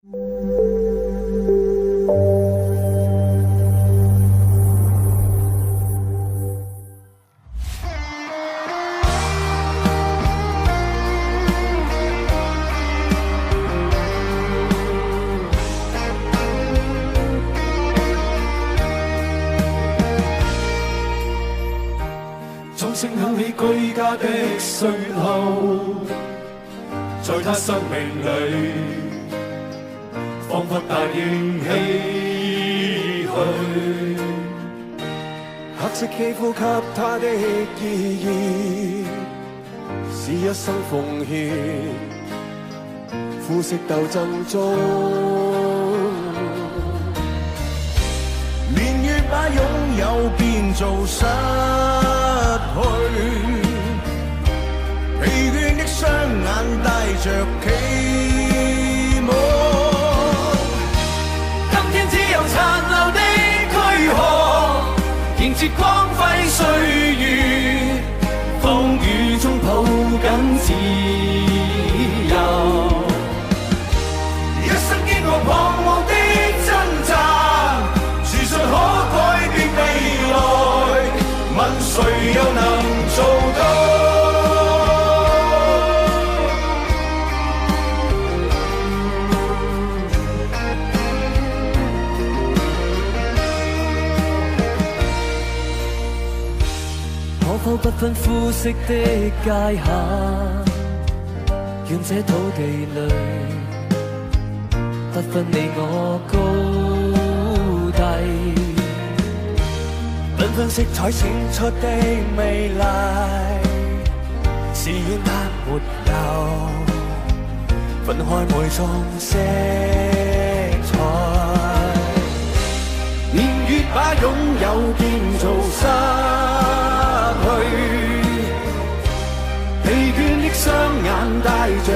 鐘聲響起居家的歲月後，在他生命裏，彷彿大應唏噓。黑色肌膚給他的意義，是一生奉獻，膚色鬥爭中，年月把擁有變做失去，疲倦的雙眼帶着期望，今天只有殘留的軀殼，迎接光輝歲月，風雨中抱緊自由。一生經過彷徨的掙扎，殊誰可改變未來？問誰又能做到？可否不分膚色的界限，願這土地裏不分你我高低，繽紛色彩閃出的美麗，是願它沒有分開每種色彩，年月把擁有變做失去，疲倦的雙眼帶着